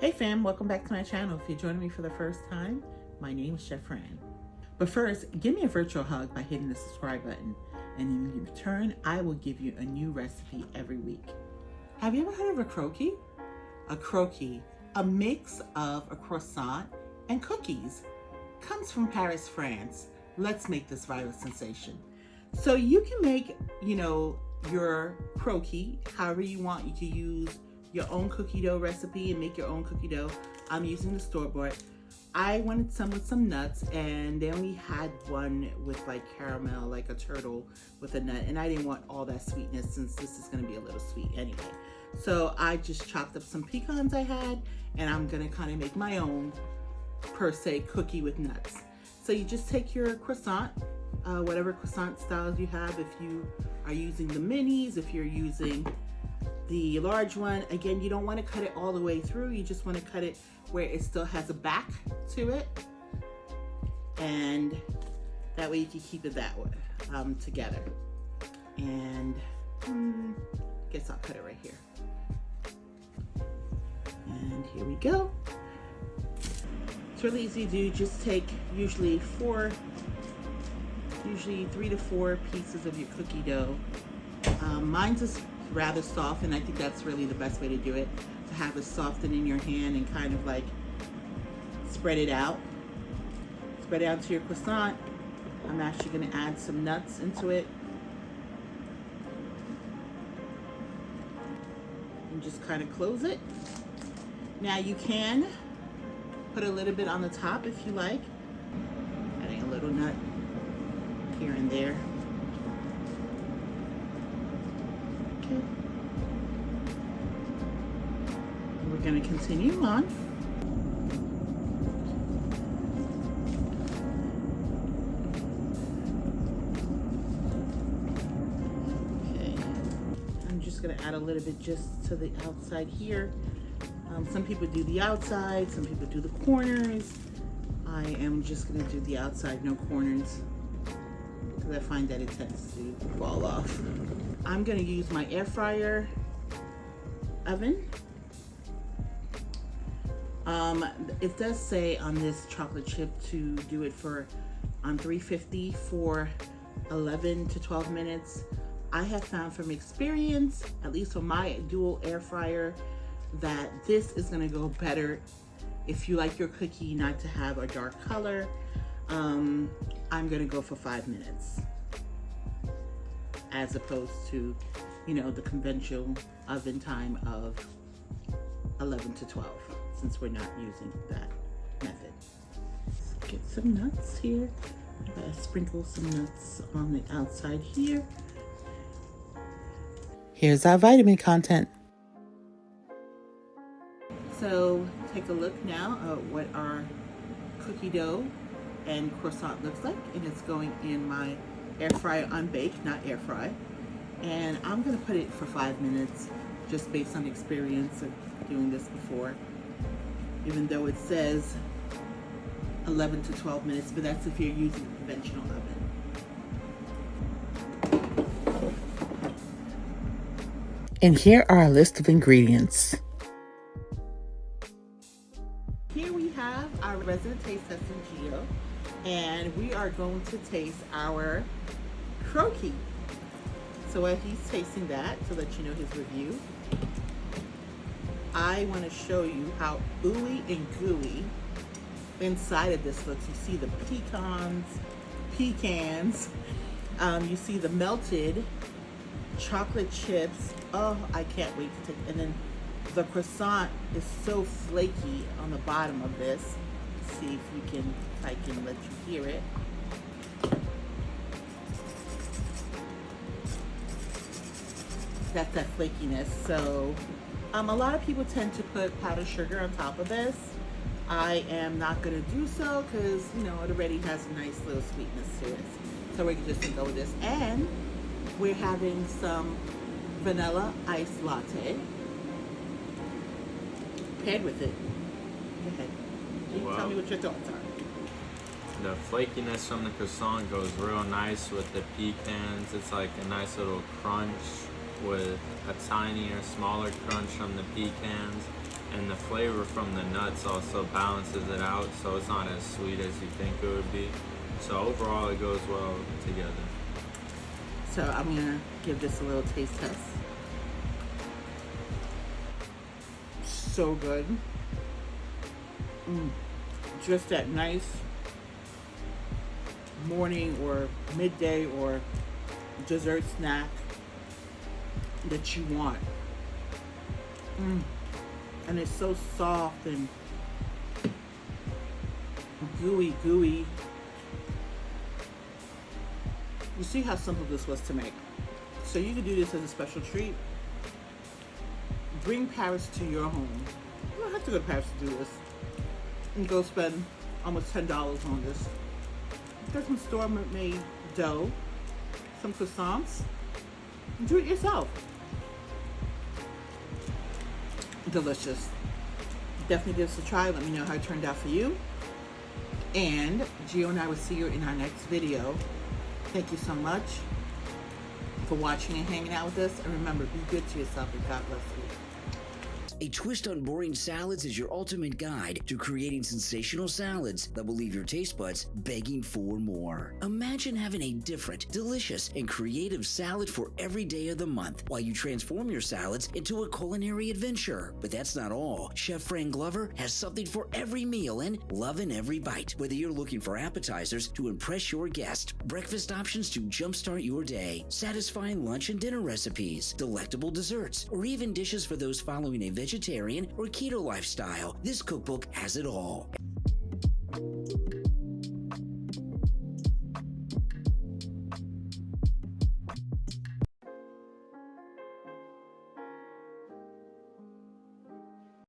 Hey fam, welcome back to my channel. If you're joining me for the first time, my name is Chef Fran. But first, give me a virtual hug by hitting the subscribe button. And in return, I will give you a new recipe every week. Have you ever heard of a croquis? A croquis, a mix of a croissant and cookies, comes from Paris, France. Let's make this viral sensation. So you can make, your croquis however you want. You can use your own cookie dough recipe and make your own cookie dough. I'm using the store-bought. I wanted some with some nuts, and then we had one with like caramel, like a turtle with a nut, and I didn't want all that sweetness since this is going to be a little sweet anyway. So I just chopped up some pecans I had, and I'm going to kind of make my own per se cookie with nuts. So you just take your croissant, whatever croissant styles you have. If you are using the minis, if you're using the large one, again, you don't want to cut it all the way through. You just want to cut it where it still has a back to it, and that way you can keep it that way together. And guess I'll cut it right here. And here we go. It's really easy to do. Just take usually 3 to 4 pieces of your cookie dough. Mine's is rather soft, and I think that's really the best way to do it, to have it soften in your hand and kind of like spread it out. Spread it out to your croissant. I'm actually going to add some nuts into it and just kind of close it. Now you can put a little bit on the top if you like, adding a little nut here and there. Okay. We're going to continue on. Okay. I'm just going to add a little bit just to the outside here. Some people do the outside, some people do the corners. I am just going to do the outside, no corners, because I find that it tends to fall off. I'm going to use my air fryer oven. It does say on this chocolate chip to do it on 350 for 11 to 12 minutes. I have found from experience, at least for my dual air fryer, that this is going to go better if you like your cookie not to have a dark color. I'm going to go for 5 minutes as opposed to, the conventional oven time of 11 to 12, since we're not using that method. Let's get some nuts here. I'm going to sprinkle some nuts on the outside here. Here's our vitamin content. So take a look now at what our cookie dough and croissant looks like, and it's going in my air fryer unbaked, not air fry. And I'm going to put it for 5 minutes, just based on experience of doing this before, even though it says 11 to 12 minutes, but that's if you're using a conventional oven. And here are a list of ingredients. Here we have our resident taste testing Gio, and we are going to taste our croquis. So while he's tasting that, to let you know his review, I want to show you how ooey and gooey inside of this looks. You see the pecans, you see the melted chocolate chips. Oh, I can't wait to take. And then the croissant is so flaky on the bottom of this. Let's see if I can let you hear it. That's that flakiness. So a lot of people tend to put powdered sugar on top of this. I am not going to do so because, it already has a nice little sweetness to it. So we're just going to go with this. And we're having some vanilla iced latte paired with it. Go ahead. You tell me what your thoughts are. The flakiness from the croissant goes real nice with the pecans. It's like a nice little crunch with a tinier, smaller crunch from the pecans. and the flavor from the nuts also balances it out, so it's not as sweet as you think it would be. So overall, it goes well together. So I'm gonna give this a little taste test. So good. Just that nice morning or midday or dessert snack that you want. And it's so soft and gooey. You see how simple this was to make. So you can do this as a special treat. Bring Paris to your home. You don't have to go to Paris to do this. And go spend almost $10 on this. Get some store-made dough, some croissants, and do it yourself. Delicious. Definitely give this a try. Let me know how it turned out for you. And Gio and I will see you in our next video. Thank you so much for watching and hanging out with us. And remember, be good to yourself and God bless you. A twist on boring salads is your ultimate guide to creating sensational salads that will leave your taste buds begging for more. Imagine having a different, delicious, and creative salad for every day of the month while you transform your salads into a culinary adventure. But that's not all. Chef Fran Glover has something for every meal and loving every bite. Whether you're looking for appetizers to impress your guest, breakfast options to jumpstart your day, satisfying lunch and dinner recipes, delectable desserts, or even dishes for those following a vegetarian or keto lifestyle, this cookbook has it all.